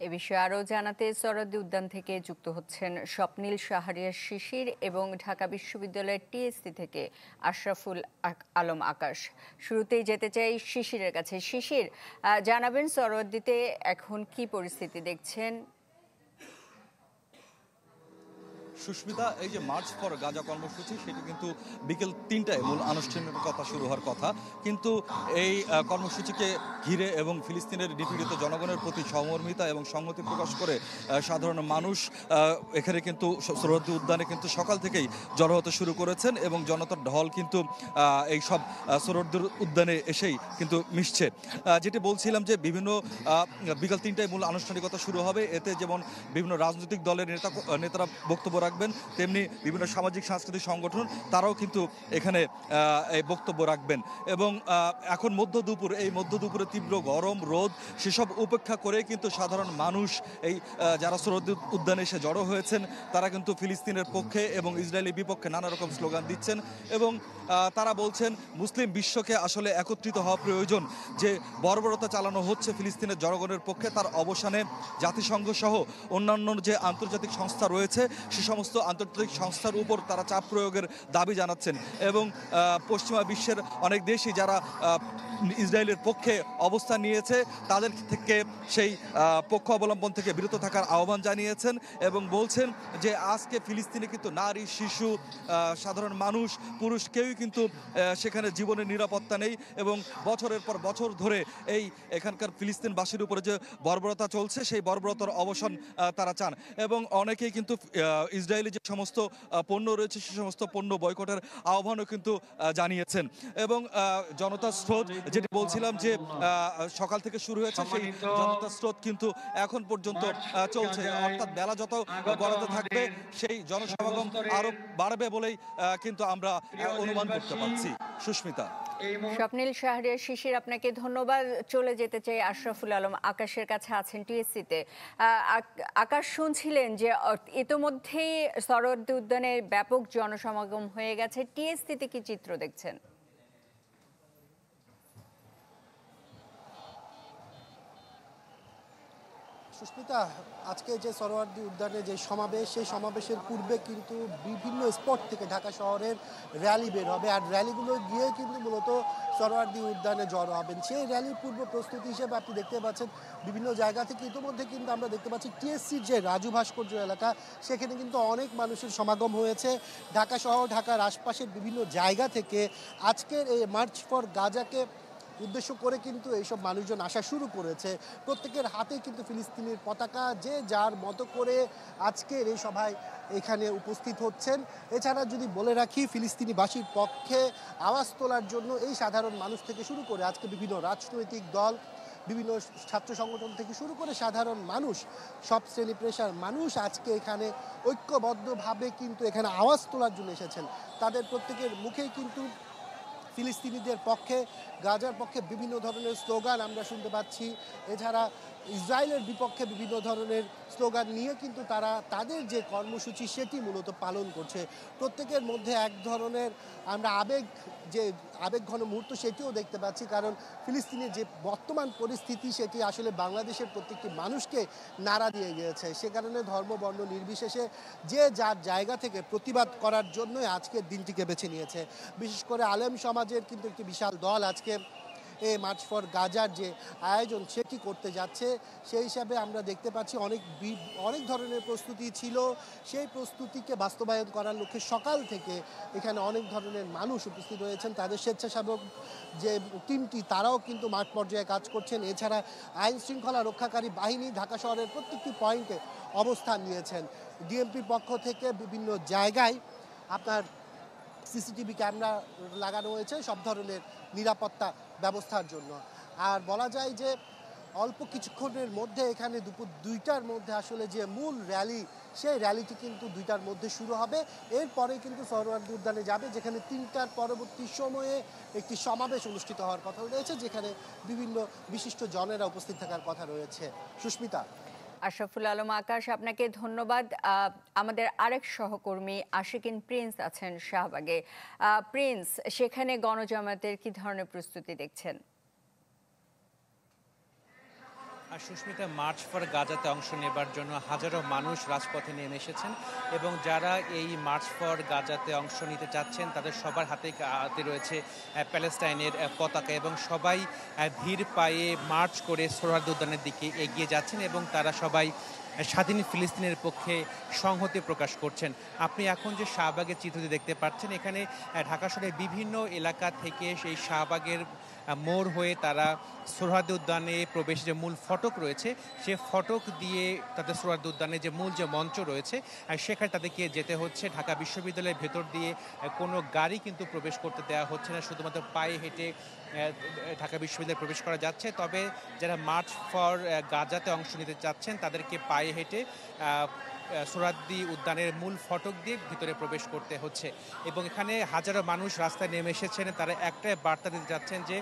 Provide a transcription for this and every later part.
এ বিষয়ে আরও জানাতে সরোয়ার্দী উদ্যান থেকে যুক্ত হচ্ছেন স্বপ্নীল শাহরিয়ার শিশির এবং ঢাকা বিশ্ববিদ্যালয়ের টিএসসি থেকে আশরাফুল আলম আকাশ। শুরুতেই যেতে চাই শিশিরের কাছে। শিশির, জানাবেন সরোয়ার্দীতে এখন কি পরিস্থিতি দেখছেন? সুস্মিতা, এই যে মার্চ ফর গাজা কর্মসূচি সেটি কিন্তু বিকেল ৩টায় মূল আনুষ্ঠানিকতা শুরু হওয়ার কথা, কিন্তু এই কর্মসূচিকে ঘিরে এবং ফিলিস্তিনের নিপীড়িত জনগণের প্রতি সহমর্মিতা এবং সংহতি প্রকাশ করে সাধারণ মানুষ এখানে কিন্তু সরোয়ার্দী উদ্যানে কিন্তু সকাল থেকেই জড়ো হতে শুরু করেছেন এবং জনতার ঢল কিন্তু এই সব সরোয়ার্দী উদ্যানে এসেই কিন্তু মিশছে। যেটি বলছিলাম যে বিভিন্ন বিকাল ৩টায় মূল আনুষ্ঠানিকতা শুরু হবে। এতে যেমন বিভিন্ন রাজনৈতিক দলের নেতারা বক্তব্য রাখবেন, তেমনি বিভিন্ন সামাজিক সাংস্কৃতিক সংগঠন তারাও কিন্তু এখানে এই বক্তব্য রাখবেন। এবং এখন মধ্যদুপুর, এই মধ্যদুপুরে তীব্র গরম রোদ সেসব উপেক্ষা করে কিন্তু সাধারণ মানুষ এই যারা সরোয়ার্দী উদ্যানে এসে জড়ো হয়েছেন তারা কিন্তু ফিলিস্তিনের পক্ষে এবং ইসরায়েলের বিপক্ষে নানা রকম স্লোগান দিচ্ছেন এবং তারা বলছেন মুসলিম বিশ্বকে আসলে একত্রিত হওয়া প্রয়োজন। যে বর্বরতা চালানো হচ্ছে ফিলিস্তিনের জনগণের পক্ষে তার অবসানে জাতিসংঘ সহ অন্যান্য যে আন্তর্জাতিক সংস্থা রয়েছে সে সমস্ত আন্তর্জাতিক সংস্থার উপর তারা চাপ প্রয়োগের দাবি জানাচ্ছেন এবং পশ্চিমা বিশ্বের অনেক দেশই যারা ইসরায়েলের পক্ষে অবস্থান নিয়েছে তাদের থেকে সেই পক্ষ অবলম্বন থেকে বিরত থাকার আহ্বান জানিয়েছেন এবং বলছেন যে আজকে ফিলিস্তিনে কিন্তু নারী, শিশু, সাধারণ মানুষ, পুরুষ কেউই কিন্তু সেখানে জীবনের নিরাপত্তা নেই এবং বছরের পর বছর ধরে এই এখানকার ফিলিস্তিনবাসীর উপরে যে বর্বরতা চলছে সেই বর্বরতার অবসান তারা চান এবং অনেকেই কিন্তু ইসরায়েলি যে সমস্ত পণ্য রয়েছে সে সমস্ত পণ্য বয়কটের আহ্বানও কিন্তু জানিয়েছেন। এবং জনতার স্রোত, যেটি বলছিলাম যে সকাল থেকে শুরু হয়েছে, সেই জনতার স্রোত কিন্তু এখন পর্যন্ত চলছে, অর্থাৎ বেলা যত গড়াতে থাকবে সেই জনসমাগম আরো বাড়বে বলেই কিন্তু আমরা অনুমান করতে পারছি। সুস্মিতা। স্বপ্নীল শাহরিয়ার শিশির, আপনাকে ধন্যবাদ। চলে যেতে চাই আশরাফুল আলম আকাশের কাছে, আছেন টিএসসিতে। আকাশ, শুনছিলেন যে ইতোমধ্যেই সরোয়ার্দী উদ্যানে ব্যাপক জনসমাগম হয়ে গেছে, টিএসসিতে কি চিত্র দেখছেন? সুস্মিতা, আজকে যে সরোয়ার্দী উদ্যানে যে সমাবেশ, সেই সমাবেশের পূর্বে কিন্তু বিভিন্ন স্পট থেকে ঢাকা শহরের র্যালি বের হবে আর র্যালিগুলো গিয়ে কিন্তু মূলত সরোয়ার্দী উদ্যানে জড়ো হবেন। সেই র্যালির পূর্ব প্রস্তুতি হিসেবে আপনি দেখতে পাচ্ছেন বিভিন্ন জায়গা থেকে ইতিমধ্যে কিন্তু আমরা দেখতে পাচ্ছি টিএসসির যে রাজু ভাস্কর্য এলাকা সেখানে কিন্তু অনেক মানুষের সমাগম হয়েছে। ঢাকা শহর, ঢাকার আশপাশের বিভিন্ন জায়গা থেকে আজকের এই মার্চ ফর গাজাকে উদ্দেশ্য করে কিন্তু এইসব মানুষজন আসা শুরু করেছে। প্রত্যেকের হাতে কিন্তু ফিলিস্তিনের পতাকা, যে যার মতো করে আজকের এই সভায় এখানে উপস্থিত হচ্ছেন। এছাড়া যদি বলে রাখি, ফিলিস্তিনিবাসীর পক্ষে আওয়াজ তোলার জন্য এই সাধারণ মানুষ থেকে শুরু করে আজকে বিভিন্ন রাজনৈতিক দল, বিভিন্ন ছাত্র সংগঠন থেকে শুরু করে সাধারণ মানুষ, সব শ্রেণী পেশার মানুষ আজকে এখানে ঐক্যবদ্ধভাবে কিন্তু এখানে আওয়াজ তোলার জন্য এসেছেন। তাদের প্রত্যেকের মুখেই কিন্তু ফিলিস্তিনিদের পক্ষে, গাজার পক্ষে বিভিন্ন ধরনের স্লোগান আমরা শুনতে পাচ্ছি। এছাড়া ইসরায়েলের বিপক্ষে বিভিন্ন ধরনের স্লোগান নিয়ে কিন্তু তারা তাদের যে কর্মসূচি সেটি মূলত পালন করছে। প্রত্যেকের মধ্যে এক ধরনের আমরা আবেগঘন মুহূর্ত সেটিও দেখতে পাচ্ছি, কারণ ফিলিস্তিনের যে বর্তমান পরিস্থিতি সেটি আসলে বাংলাদেশের প্রত্যেকটি মানুষকে নাড়া দিয়ে গিয়েছে। সে কারণে ধর্ম, বর্ণ নির্বিশেষে যে যার জায়গা থেকে প্রতিবাদ করার জন্যই আজকের দিনটিকে বেছে নিয়েছে। বিশেষ করে আলেম সমাজের কিন্তু একটি বিশাল দল আজকে এই মার্চ ফর গাজার যে আয়োজন সেটি করতে যাচ্ছে। সেই হিসাবে আমরা দেখতে পাচ্ছি অনেক ধরনের প্রস্তুতি ছিল। সেই প্রস্তুতিকে বাস্তবায়ন করার লক্ষ্যে সকাল থেকে এখানে অনেক ধরনের মানুষ উপস্থিত হয়েছেন। তাদের স্বেচ্ছাসেবক যে টিমটি তারাও কিন্তু মাঠ পর্যায়ে কাজ করছেন। এছাড়া আইন শৃঙ্খলা রক্ষাকারী বাহিনী ঢাকা শহরের প্রত্যেকটি পয়েন্টে অবস্থান নিয়েছেন। ডিএমপির পক্ষ থেকে বিভিন্ন জায়গায় আপনার সিসিটিভি ক্যামেরা লাগানো হয়েছে সব ধরনের নিরাপত্তা ব্যবস্থার জন্য। আর বলা যায় যে অল্প কিছুক্ষণের মধ্যে এখানে দুপুর 2টার মধ্যে আসলে যে মূল র্যালি, সেই র্যালিটি কিন্তু 2টার মধ্যে শুরু হবে। এরপরে কিন্তু সরোয়ার্দী উদ্যানে যাবে, যেখানে 3টার পরবর্তী সময়ে একটি সমাবেশ অনুষ্ঠিত হওয়ার কথা রয়েছে, যেখানে বিভিন্ন বিশিষ্ট জনেরা উপস্থিত থাকার কথা রয়েছে। সুস্মিতা। আশরাফুল আলম আকাশ, আপনাকে ধন্যবাদ। আমাদের আরেক সহকর্মী আশিকিন প্রিন্স আছেন শাহবাগে। প্রিন্স, সেখানে গণজামায়াতের কি ধরনের প্রস্তুতি দেখছেন? আর সুস্মিতা, মার্চ ফর গাজাতে অংশ নেবার জন্য হাজারো মানুষ রাজপথে নেমে এসেছেন এবং যারা এই মার্চ ফর গাজাতে অংশ নিতে চাচ্ছেন তাদের সবার হাতে রয়েছে প্যালেস্টাইনের পতাকা এবং সবাই ভিড় পায়ে মার্চ করে সোহরাওয়ার্দী উদ্যানের দিকে এগিয়ে যাচ্ছেন এবং তারা সবাই স্বাধীন ফিলিস্তিনের পক্ষে সংহতি প্রকাশ করছেন। আপনি এখন যে শাহবাগের চিত্রটি দেখতে পাচ্ছেন, এখানে ঢাকা শহরের বিভিন্ন এলাকা থেকে সেই শাহবাগের মোড় হয়ে তারা সোহরাওয়ার্দী উদ্যানে প্রবেশ যে মূল ফটক রয়েছে সে ফটক দিয়ে তাদের সোহরাওয়ার্দী উদ্যানে যে মূল যে মঞ্চ রয়েছে সেখানে তাদেরকে যেতে হচ্ছে। ঢাকা বিশ্ববিদ্যালয়ের ভেতর দিয়ে কোনো গাড়ি কিন্তু প্রবেশ করতে দেওয়া হচ্ছে না, শুধুমাত্র পায়ে হেঁটে ঢাকা বিশ্ববিদ্যালয়ে প্রবেশ করা যাচ্ছে। তবে যারা মার্চ ফর গাজাতে অংশ নিতে চাচ্ছেন তাদেরকে পায়ে হেঁটে সোহরাওয়ার্দী উদ্যানের মূল ফটক দিয়ে ভিতরে প্রবেশ করতে হচ্ছে এবং এখানে হাজারো মানুষ রাস্তায় নেমে এসেছেন। তারা একটাই বার্তা দিতে যাচ্ছেন যে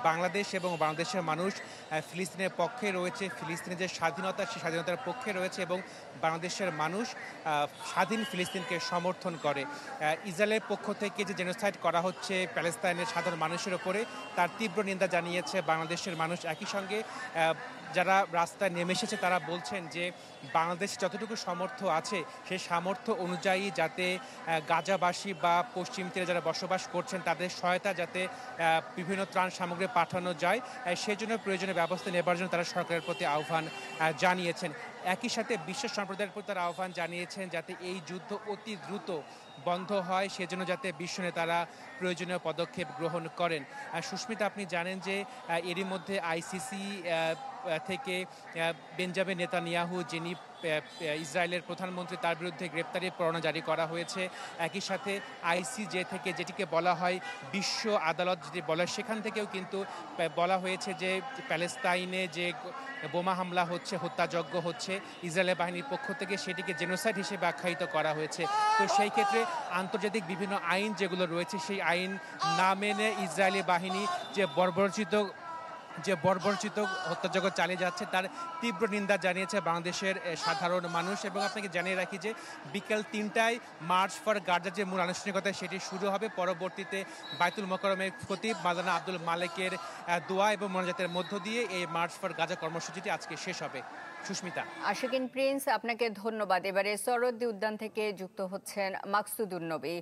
বাংলাদেশ এবং বাংলাদেশের মানুষ ফিলিস্তিনের পক্ষে রয়েছে, ফিলিস্তিনের যে স্বাধীনতা সেই স্বাধীনতার পক্ষে রয়েছে এবং বাংলাদেশের মানুষ স্বাধীন ফিলিস্তিনকে সমর্থন করে। ইসরায়েলের পক্ষ থেকে যে জেনোসাইড করা হচ্ছে প্যালেস্তাইনের সাধারণ মানুষের ওপরে তার তীব্র নিন্দা জানিয়েছে বাংলাদেশের মানুষ। একই সঙ্গে যারা রাস্তায় নেমে এসেছে তারা বলছেন যে বাংলাদেশ যতটুকু সামর্থ্য আছে সেই সামর্থ্য অনুযায়ী যাতে গাজাবাসী বা পশ্চিম তীরে যারা বসবাস করছেন তাদের সহায়তা যাতে বিভিন্ন ত্রাণ সামগ্রী পাঠানো যায় সেজন্য প্রয়োজনীয় ব্যবস্থা নেবার জন্য তারা সরকারের প্রতি আহ্বান জানিয়েছেন। একই সাথে বিশ্ব সম্প্রদায়ের প্রতি তারা আহ্বান জানিয়েছেন যাতে এই যুদ্ধ অতি দ্রুত বন্ধ হয়, সেজন্য যাতে বিশ্ব নেতারা প্রয়োজনীয় পদক্ষেপ গ্রহণ করেন। সুস্মিতা, আপনি জানেন যে এরই মধ্যে আইসিসি থেকে বেঞ্জামিন নেতানিয়াহু যিনি ইসরায়েলের প্রধানমন্ত্রী তার বিরুদ্ধে গ্রেপ্তারি পরোয়ানা জারি করা হয়েছে। একই সাথে আইসিজে থেকে যেটিকে বলা হয় বিশ্ব আদালত যেটি বলা সেখান থেকেও কিন্তু বলা হয়েছে যে প্যালেস্তাইনে যে বোমা হামলা হচ্ছে, হত্যাযজ্ঞ হচ্ছে ইসরায়েলের বাহিনীর পক্ষ থেকে সেটিকে জেনোসাইড হিসেবে আখ্যায়িত করা হয়েছে। তো সেই ক্ষেত্রে আন্তর্জাতিক বিভিন্ন আইন যেগুলো রয়েছে সেই আইন না মেনে ইসরায়েলি বাহিনী যে বর্বরচিত হত্যাযজ্ঞ চালিয়ে যাচ্ছে তার তীব্র নিন্দা জানিয়েছে বাংলাদেশের সাধারণ মানুষ। এবং আপনাকে জানিয়ে রাখি যে বিকেল ৩টায় মার্চ ফর গাজার যে মূল আনুষ্ঠানিকতা সেটি শুরু হবে। পরবর্তীতে বাইতুল মোকাররমের খতিব মাওলানা আব্দুল মালেকের দোয়া এবং মোনাজাতের মধ্য দিয়ে এই মার্চ ফর গাজা কর্মসূচিটি আজকে শেষ হবে। সুস্মিতা। আশিকিন প্রিন্স, আপনাকে ধন্যবাদ। এবারে সোহরাওয়ার্দী উদ্যান থেকে যুক্ত হচ্ছেন মাকসুদুন নবী।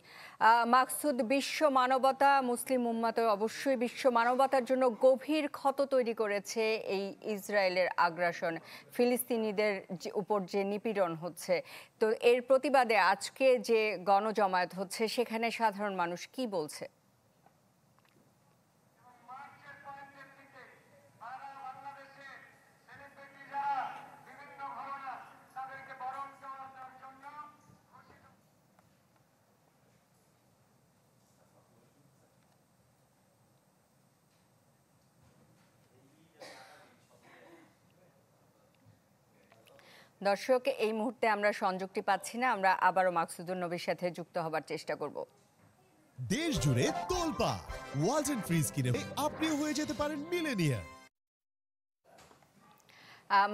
মাকসুদ, বিশ্ব মানবতা, মুসলিম উম্মাত অবশ্যই বিশ্ব মানবতার জন্য গভীর ক্ষত তৈরি করেছে এই ইসরায়েলের আগ্রাসন, ফিলিস্তিনিদের উপর যে নিপীড়ন হচ্ছে। তো এর প্রতিবাদে আজকে যে গণজমায়েত হচ্ছে সেখানে সাধারণ মানুষ কি বলছে? দর্শক, এই মুহূর্তে আমরা সংযুক্তি পাচ্ছি না, আমরা আবারও মাকসুদুন নবীর সাথে যুক্ত হবার চেষ্টা করব। দেশ জুড়ে তোলপাড় ওয়ালটন ফ্রিজ কিনে আপনিও হয়ে যেতে পারেন মিলেনিয়ার।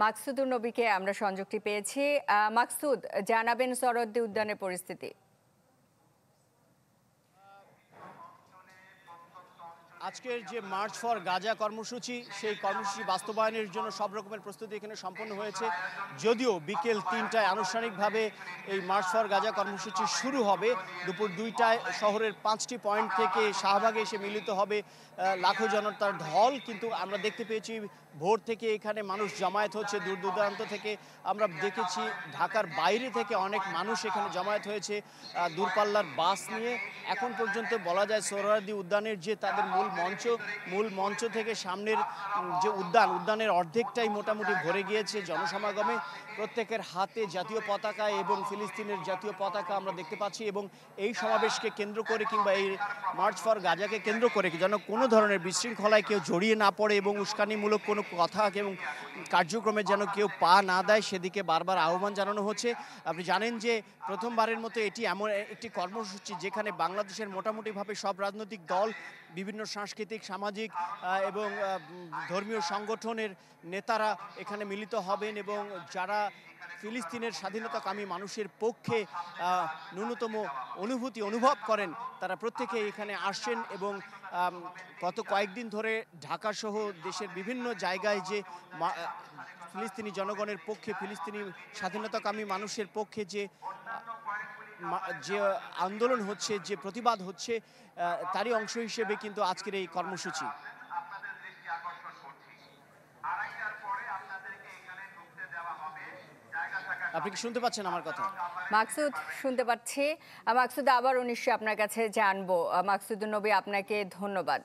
মাকসুদুন নবীকে আমরা সংযুক্তি পেয়েছি। মাকসুদ, জানাবেন সোহরাওয়ার্দী উদ্যানের পরিস্থিতি। আজকের যে মার্চ ফর গাজা কর্মসূচি সেই কর্মসূচি বাস্তবায়নের জন্য সব রকমের প্রস্তুতি এখানে সম্পন্ন হয়েছে। যদিও বিকেল ৩টায় আনুষ্ঠানিকভাবে এই মার্চ ফর গাজা কর্মসূচি শুরু হবে, দুপুর ২টায় শহরের ৫টি পয়েন্ট থেকে শাহবাগে এসে মিলিত হবে লাখো জনতার ঢল। কিন্তু আমরা দেখতে পেয়েছি ভোর থেকে এখানে মানুষ জমায়েত হচ্ছে, দূর দূরান্ত থেকে আমরা দেখেছি ঢাকার বাইরে থেকে অনেক মানুষ এখানে জমায়েত হয়েছে দূরপাল্লার বাস নিয়ে। এখন পর্যন্ত বলা যায় সোহরাওয়ার্দী উদ্যানের যে তাদের মূল মঞ্চ থেকে সামনের যে উদ্যানের অর্ধেকটাই মোটামুটি ভরে গিয়েছে জনসমাগমে। প্রত্যেকের হাতে জাতীয় পতাকা এবং ফিলিস্তিনের জাতীয় পতাকা আমরা দেখতে পাচ্ছি। এবং এই সমাবেশকে কেন্দ্র করে কিংবা এই মার্চ ফর গাজাকে কেন্দ্র করে যেন কোনো ধরনের বিশৃঙ্খলায় কেউ জড়িয়ে না পড়ে এবং উস্কানিমূলক কোনো কথা এবং কার্যক্রমে যেন কেউ পা না দেয় সেদিকে বারবার আহ্বান জানানো হচ্ছে। আপনি জানেন যে প্রথমবারের মতো এটি এমন একটি কর্মসূচি যেখানে বাংলাদেশের মোটামুটিভাবে সব রাজনৈতিক দল, বিভিন্ন সাংস্কৃতিক, সামাজিক এবং ধর্মীয় সংগঠনের নেতারা এখানে মিলিত হবেন এবং যারা ফিলিস্তিনের স্বাধীনতাকামী মানুষের পক্ষে ন্যূনতম অনুভব করেন তারা প্রত্যেকে এখানে আসছেন এবং গত কয়েকদিন ধরে ঢাকা সহ দেশের বিভিন্ন জায়গায় যে ফিলিস্তিনি জনগণের পক্ষে, ফিলিস্তিনি স্বাধীনতাকামী মানুষের পক্ষে যে আন্দোলন হচ্ছে, যে প্রতিবাদ হচ্ছে, তারই অংশ হিসেবে কিন্তু আজকের এই কর্মসূচি। আপনি কি শুনতে পাচ্ছেন আমার কথা? মাকসুদ, শুনতে পাচ্ছি। মাকসুদ, আবারও নিশ্চয়ই আপনার কাছে জানবো। মাকসুদুন নবী, আপনাকে ধন্যবাদ।